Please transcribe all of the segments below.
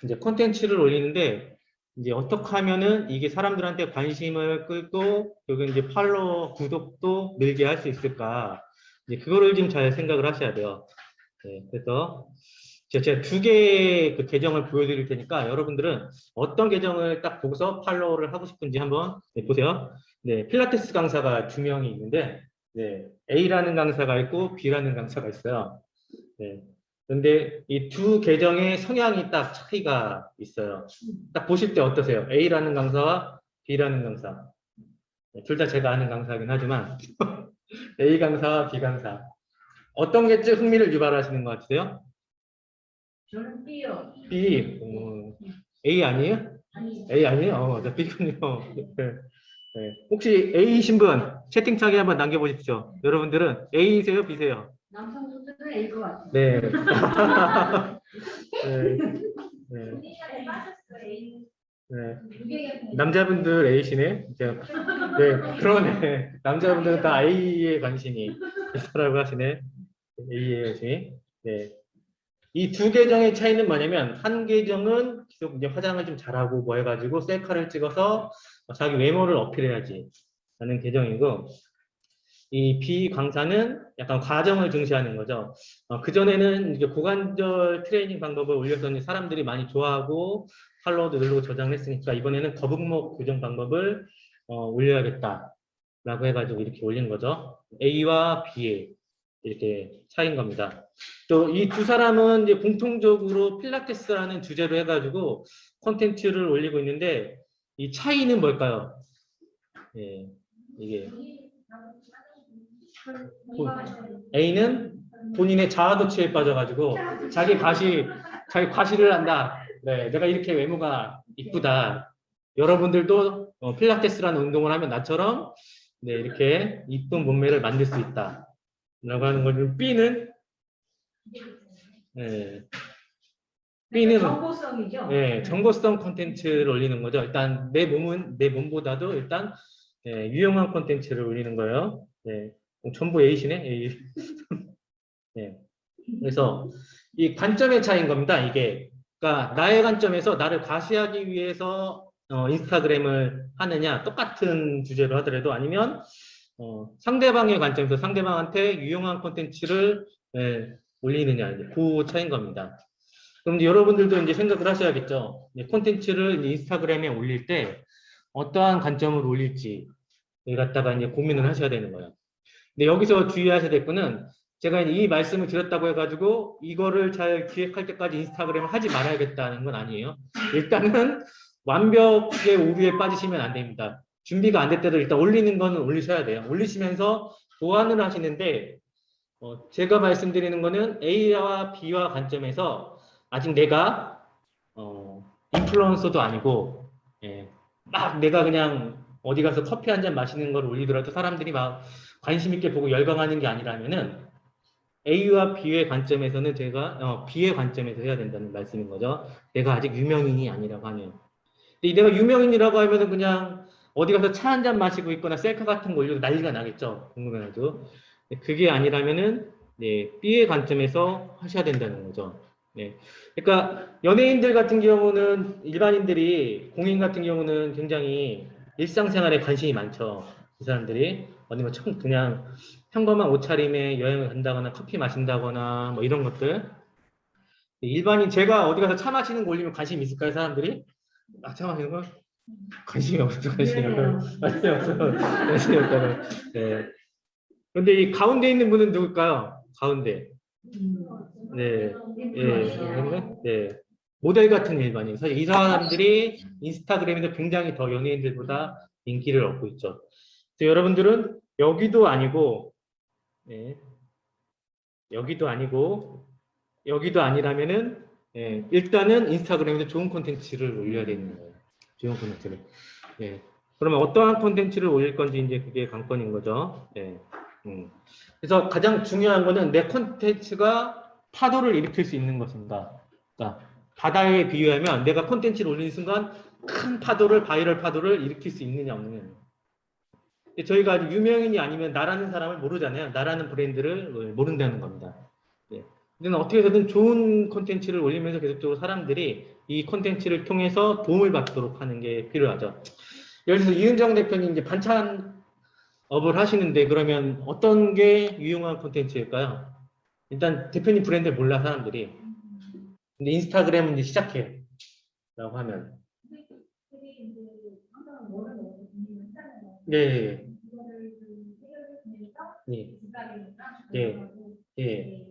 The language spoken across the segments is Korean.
이제 콘텐츠를 올리는데 이제 어떻게 하면은 이게 사람들한테 관심을 끌고 여기 이제 팔로워 구독도 늘게 할 수 있을까? 이제 그거를 좀 잘 생각을 하셔야 돼요. 네, 그래서 제가 두 개의 그 계정을 보여드릴 테니까 여러분들은 어떤 계정을 딱 보고서 팔로우를 하고 싶은지 한번 네, 보세요. 네, 필라테스 강사가 두 명이 있는데 네, A라는 강사가 있고 B라는 강사가 있어요. 네. 근데 이 두 계정의 성향이 딱 차이가 있어요. 딱 보실 때 어떠세요? A라는 강사와 B라는 강사. 네, 둘 다 제가 아는 강사긴 하지만 A 강사와 B 강사. 어떤 게 좀 흥미를 유발하시는 것 같으세요? 저는 B요. B. A 아니에요? 아니, A 아니에요? 저 B군요. 네. 네. 혹시 A이신 분 채팅창에 한번 남겨보십시오. 여러분들은 A세요? B세요? 남성분들은 A일 것 같아요. 네. 네. 네. 본인한테 빠졌어요, A. 네. 남자분들 A시네. 네, 그러네. 남자분들은 다 A에 관심이 있다라고 하시네. A에 관심이. 네. 이 두 계정의 차이는 뭐냐면, 한 계정은 계속 이제 화장을 좀 잘하고 뭐 해가지고 셀카를 찍어서 자기 외모를 어필해야지 하는 계정이고, 이 B 강사는 약간 과정을 중시하는 거죠. 그전에는 이제 고관절 트레이닝 방법을 올렸더니 사람들이 많이 좋아하고 팔로워도 누르고 저장을 했으니까 이번에는 거북목 교정 방법을 올려야겠다라고 해가지고 이렇게 올린 거죠. A와 B의 이렇게 차이인 겁니다. 또 이 두 사람은 이제 공통적으로 필라테스라는 주제로 해가지고 콘텐츠를 올리고 있는데 이 차이는 뭘까요? 예, 이게 A는 본인의 자아도취에 빠져가지고 자기 과시를 한다. 네, 내가 이렇게 외모가 이쁘다. 여러분들도 필라테스라는 운동을 하면 나처럼 네, 이렇게 이쁜 몸매를 만들 수 있다. 라고 하는 거죠. B는 네, B는 정보성이죠. 네, 정보성 콘텐츠를 올리는 거죠. 일단 내 몸보다도 일단 네, 유용한 콘텐츠를 올리는 거예요. 네, 전부 A시네. A. 네. 그래서 이 관점의 차이인 겁니다. 이게 그러니까 나의 관점에서 나를 과시하기 위해서 인스타그램을 하느냐 똑같은 주제로 하더라도 아니면 상대방의 관점에서 상대방한테 유용한 콘텐츠를 올리느냐 이제 그 차이인 겁니다. 그럼 이제 여러분들도 이제 생각을 하셔야겠죠. 콘텐츠를 인스타그램에 올릴 때 어떠한 관점으로 올릴지 갖다가 이제 고민을 하셔야 되는 거예요. 근데 여기서 주의하셔야 될 거는 제가 이 말씀을 드렸다고 해가지고 이거를 잘 기획할 때까지 인스타그램을 하지 말아야겠다는 건 아니에요. 일단은 완벽의 오류에 빠지시면 안 됩니다. 준비가 안 됐더라도 일단 올리는 거는 올리셔야 돼요. 올리시면서 보완을 하시는데 제가 말씀드리는 거는 A와 B와 관점에서 아직 내가 인플루언서도 아니고 막 내가 그냥 어디 가서 커피 한 잔 마시는 걸 올리더라도 사람들이 막 관심 있게 보고 열광하는 게 아니라면은 A와 B의 관점에서는 제가 B의 관점에서 해야 된다는 말씀인 거죠. 내가 아직 유명인이 아니라고 하네요. 근데 내가 유명인이라고 하면은 그냥 어디 가서 차 한 잔 마시고 있거나 셀카 같은 거 올려도 난리가 나겠죠. 궁금해가지고. 그게 아니라면은 네, B의 관점에서 하셔야 된다는 거죠. 네. 그러니까 연예인들 같은 경우는 일반인들이 공인 같은 경우는 굉장히 일상생활에 관심이 많죠. 이 사람들이 어디 뭐 그냥 평범한 옷차림에 여행을 간다거나 커피 마신다거나 뭐 이런 것들. 일반인 제가 어디 가서 차 마시는 거 올리면 관심 있을까요, 사람들이? 차 마시는 거? 관심이 없어, 관심이 없어. 관심이 없어. 관심이 없다고. 네. 근데 이 가운데 있는 분은 누굴까요? 가운데. 네. 예. 네. 모델 같은 일반인. 사실 이 사람들이 인스타그램에서 굉장히 더 연예인들보다 인기를 얻고 있죠. 그래서 여러분들은 여기도 아니고, 네. 여기도 아니고, 여기도 아니라면은, 일단은 인스타그램에서 좋은 콘텐츠를 올려야 되는 거예요. 좋은 콘텐츠를. 예. 그러면 어떠한 콘텐츠를 올릴 건지 이제 그게 관건인 거죠. 예. 그래서 가장 중요한 거는 내 콘텐츠가 파도를 일으킬 수 있는 것입니다. 그러니까 바다에 비유하면 내가 콘텐츠를 올리는 순간 큰 파도를, 바이럴 파도를 일으킬 수 있느냐 없느냐. 저희가 아직 유명인이 아니면 나라는 사람을 모르잖아요. 나라는 브랜드를 모른다는 겁니다. 예. 근데 어떻게 해서든 좋은 콘텐츠를 올리면서 계속적으로 사람들이 이 콘텐츠를 통해서 도움을 받도록 하는 게 필요하죠. 예를 들어서 이은정 대표님 이제 반찬업을 하시는데 그러면 어떤 게 유용한 콘텐츠일까요? 일단 대표님 브랜드를 몰라 사람들이. 근데 인스타그램은 이제 시작해 라고 하면 네, 네, 네, 네,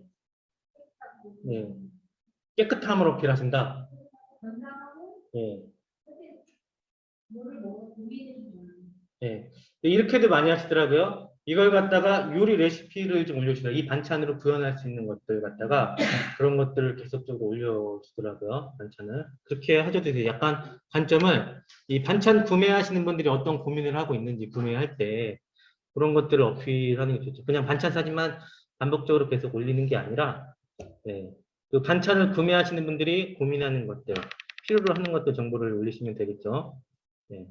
네. 깨끗함을 어필하신다. 네, 네. 이렇게도 많이 하시더라고요. 이걸 갖다가 요리 레시피를 좀 올려주더라고요. 이 반찬으로 구현할 수 있는 것들 갖다가 그런 것들을 계속적으로 올려주더라고요. 반찬을. 그렇게 하셔도 돼요. 약간 관점을 이 반찬 구매하시는 분들이 어떤 고민을 하고 있는지 구매할 때 그런 것들을 어필하는 게 좋죠. 그냥 반찬 사진만 반복적으로 계속 올리는 게 아니라 네. 그 반찬을 구매하시는 분들이 고민하는 것들, 필요로 하는 것들 정보를 올리시면 되겠죠. 네.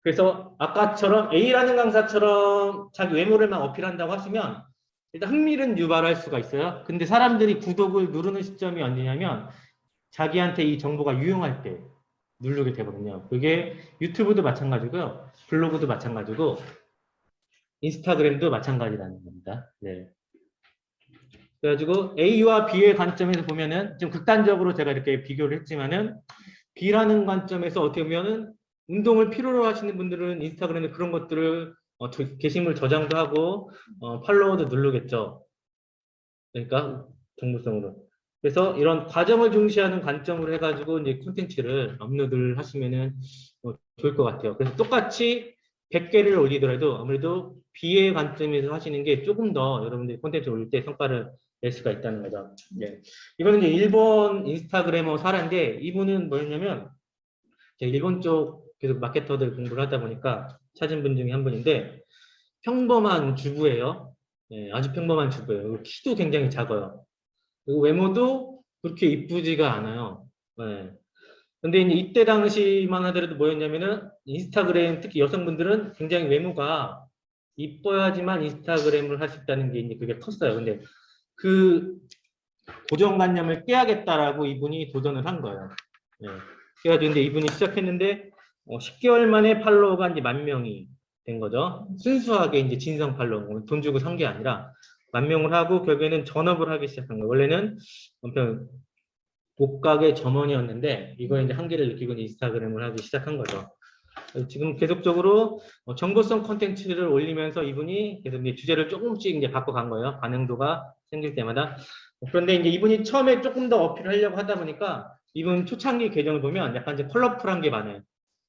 그래서 아까처럼 A라는 강사처럼 자기 외모를 막 어필한다고 하시면 일단 흥미는 유발할 수가 있어요. 근데 사람들이 구독을 누르는 시점이 언제냐면 자기한테 이 정보가 유용할 때 누르게 되거든요. 그게 유튜브도 마찬가지고요. 블로그도 마찬가지고 인스타그램도 마찬가지라는 겁니다. 네. 그래가지고 A와 B의 관점에서 보면은 좀 극단적으로 제가 이렇게 비교를 했지만은 B라는 관점에서 어떻게 보면은 운동을 필요로 하시는 분들은 인스타그램에 그런 것들을 게시물 저장도 하고 팔로워도 누르겠죠. 그러니까 정보성으로. 그래서 이런 과정을 중시하는 관점으로 해가지고 이제 콘텐츠를 업로드를 하시면은 좋을 것 같아요. 그래서 똑같이 100개를 올리더라도 아무래도 B의 관점에서 하시는 게 조금 더 여러분들이 콘텐츠 올릴 때 성과를 낼 수가 있다는 거죠. 예. 이거는 이제 일본 인스타그래머 사례인데 이분은 뭐였냐면 제가 일본 쪽 계속 마케터들 공부를 하다 보니까 찾은 분 중에 한 분인데 평범한 주부예요. 예, 아주 평범한 주부예요. 그리고 키도 굉장히 작아요. 그리고 외모도 그렇게 이쁘지가 않아요. 예. 근데 이제 이때 당시만 하더라도 뭐였냐면은 인스타그램 특히 여성분들은 굉장히 외모가 이뻐야지만 인스타그램을 할 수 있다는 게 이제 그게 컸어요. 근데 그 고정관념을 깨야겠다라고 이분이 도전을 한 거예요. 예. 그래가지고 이제 이분이 시작했는데 10개월 만에 팔로워가 이제 10,000명이 된 거죠. 순수하게 이제 진성 팔로워, 돈 주고 산 게 아니라 10,000명을 하고 결국에는 전업을 하기 시작한 거예요. 원래는 한편 옷가게 점원이었는데 이거 이제 한계를 느끼고 인스타그램을 하기 시작한 거죠. 지금 계속적으로 정보성 콘텐츠를 올리면서 이분이 계속 이제 주제를 조금씩 이제 바꿔간 거예요. 반응도가 생길 때마다. 그런데 이제 이분이 처음에 조금 더 어필하려고 하다 보니까 이분 초창기 계정을 보면 약간 이제 컬러풀한 게 많아요.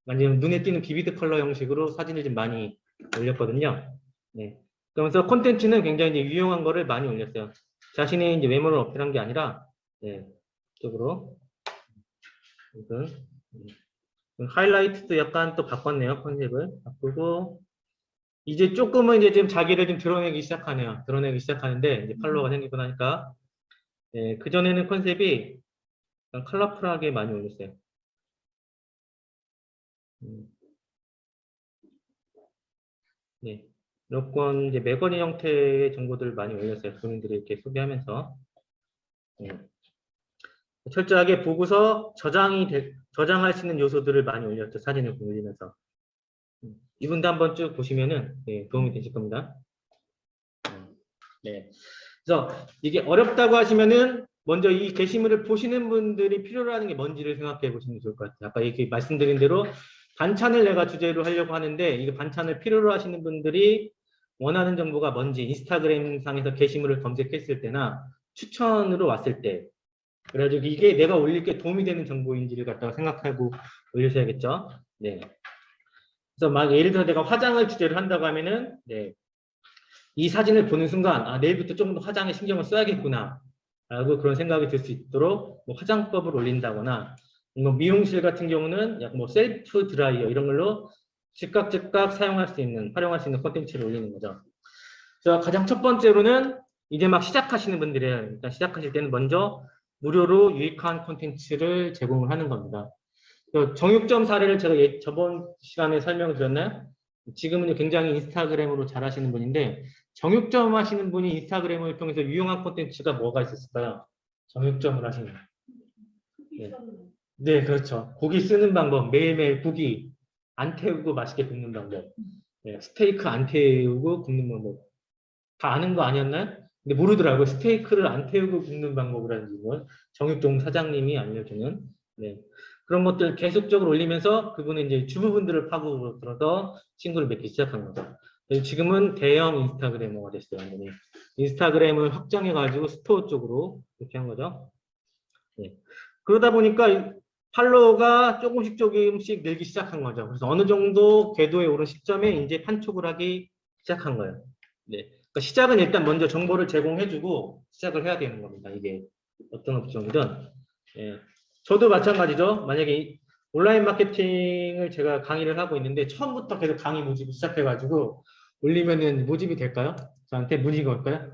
완전 눈에 띄는 비비드 컬러 형식으로 사진을 좀 많이 올렸거든요. 네. 그러면서 콘텐츠는 굉장히 이제 유용한 거를 많이 올렸어요. 자신의 이제 외모를 어필한 게 아니라, 네, 쪽으로. 하이라이트도 약간 또 바꿨네요. 컨셉을 바꾸고 이제 조금은 이제 좀 자기를 좀 드러내기 시작하네요. 드러내기 시작하는데 이제 팔로워가 생기고 나니까 그 전에는 컨셉이 컬러풀하게 많이 올렸어요. 네, 여권 이제 매거니 형태의 정보들을 많이 올렸어요. 본인들이 이렇게 소개하면서 철저하게 보고서 저장할 수 있는 요소들을 많이 올렸죠. 사진을 올리면서 이분도 한번 쭉 보시면은 도움이 되실 겁니다. 네. 그래서 이게 어렵다고 하시면은 먼저 이 게시물을 보시는 분들이 필요로 하는 게 뭔지를 생각해 보시면 좋을 것 같아요. 아까 이렇게 말씀드린 대로 반찬을 내가 주제로 하려고 하는데 이게 반찬을 필요로 하시는 분들이 원하는 정보가 뭔지 인스타그램 상에서 게시물을 검색했을 때나 추천으로 왔을 때 그래가지고 이게 내가 올릴 게 도움이 되는 정보인지를 갖다가 생각하고 올리셔야겠죠. 네. 그래서 막 예를 들어 내가 화장을 주제로 한다고 하면은 이 사진을 보는 순간 내일부터 조금 더 화장에 신경을 써야겠구나 라고 그런 생각이 들 수 있도록 뭐 화장법을 올린다거나 뭐 미용실 같은 경우는 약간 뭐 셀프 드라이어 이런 걸로 즉각 사용할 수 있는 활용할 수 있는 콘텐츠를 올리는 거죠. 그래서 가장 첫 번째로는 이제 막 시작하시는 분들이에요. 일단 시작하실 때는 먼저 무료로 유익한 콘텐츠를 제공을 하는 겁니다. 정육점 사례를 제가 저번 시간에 설명드렸나요? 지금은 굉장히 인스타그램으로 잘하시는 분인데 정육점 하시는 분이 인스타그램을 통해서 유용한 콘텐츠가 뭐가 있었을까요? 정육점을 하시는 고기 썰는 네, 그렇죠. 고기 쓰는 방법, 매일매일 고기 안 태우고 맛있게 굽는 방법, 네, 스테이크 안 태우고 굽는 방법, 다 아는 거 아니었나요? 근데 모르더라고요. 스테이크를 안 태우고 굽는 방법이라는 걸 정육점 사장님이 알려주는, 네. 그런 것들 계속적으로 올리면서 그분은 이제 주부분들을 파고 들어서 친구를 맺기 시작한 거죠. 그래서 지금은 대형 인스타그래머가 됐어요. 완전히. 인스타그램을 확장해가지고 스토어 쪽으로 이렇게 한 거죠. 네. 그러다 보니까 팔로워가 조금씩 조금씩 늘기 시작한 거죠. 그래서 어느 정도 궤도에 오른 시점에 이제 판촉을 하기 시작한 거예요. 네. 그러니까 시작은 일단 먼저 정보를 제공해주고 시작을 해야 되는 겁니다. 이게 어떤 업종이든. 예. 저도 마찬가지죠. 만약에 온라인 마케팅을 제가 강의를 하고 있는데 처음부터 계속 강의 모집을 시작해가지고 올리면은 모집이 될까요? 저한테 문의가 올까요?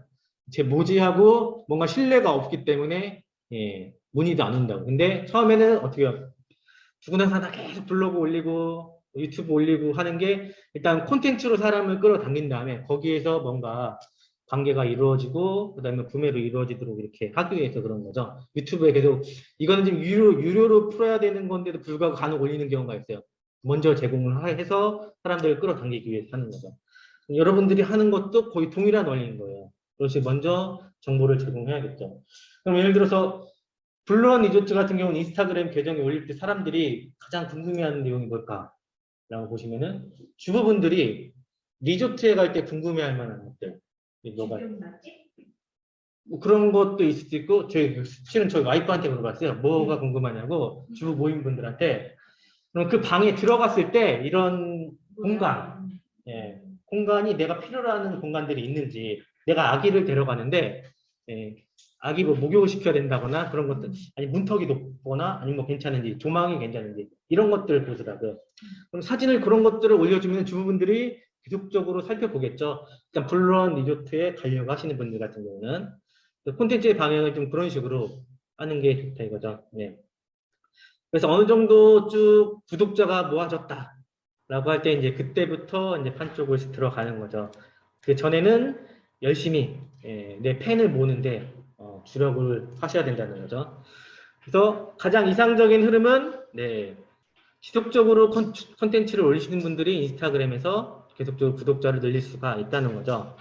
제 모집하고 뭔가 신뢰가 없기 때문에 예, 문의도 안 온다고. 근데 처음에는 어떻게 해요? 죽으나 사나 계속 블로그 올리고 유튜브 올리고 하는 게 일단 콘텐츠로 사람을 끌어당긴 다음에 거기에서 뭔가 관계가 이루어지고 그다음에 구매로 이루어지도록 이렇게 하기 위해서 그런 거죠. 유튜브에 계속 이거는 지금 유료로 풀어야 되는 건데도 불구하고 간혹 올리는 경우가 있어요. 먼저 제공을 해서 사람들을 끌어당기기 위해서 하는 거죠. 여러분들이 하는 것도 거의 동일한 원리인 거예요. 그렇지 먼저 정보를 제공해야겠죠. 그럼 예를 들어서 블루원 리조트 같은 경우는 인스타그램 계정에 올릴 때 사람들이 가장 궁금해하는 내용이 뭘까? 라고 보시면은 주부분들이 리조트에 갈 때 궁금해할 만한 것들 뭐가 지금 맞지? 뭐 그런 것도 있을 수 있고 실은 저희 와이프한테 물어봤어요. 뭐가 궁금하냐고 주부 모임분들한테 그럼 그 방에 들어갔을 때 이런 공간 예, 공간이 내가 필요로 하는 공간들이 있는지 내가 아기를 데려가는데 예, 아기 뭐 목욕을 시켜야 된다거나 그런 것들 아니 문턱이 높거나 아니면 뭐 괜찮은지 조망이 괜찮은지 이런 것들을 보더라고요. 그럼 사진을 그런 것들을 올려주면 주부분들이 계속적으로 살펴보겠죠. 일단 블루원 리조트에 가려고 하시는 분들 같은 경우는 콘텐츠의 방향을 좀 그런 식으로 하는 게 좋다 이거죠. 네. 그래서 어느 정도 쭉 구독자가 모아졌다. 라고 할 때 이제 그때부터 이제 판 쪽을 들어가는 거죠. 그 전에는 열심히 내 팬을 모으는데 주력을 하셔야 된다는 거죠. 그래서 가장 이상적인 흐름은 네, 지속적으로 콘텐츠를 올리시는 분들이 인스타그램에서 계속적으로 구독자를 늘릴 수가 있다는 거죠.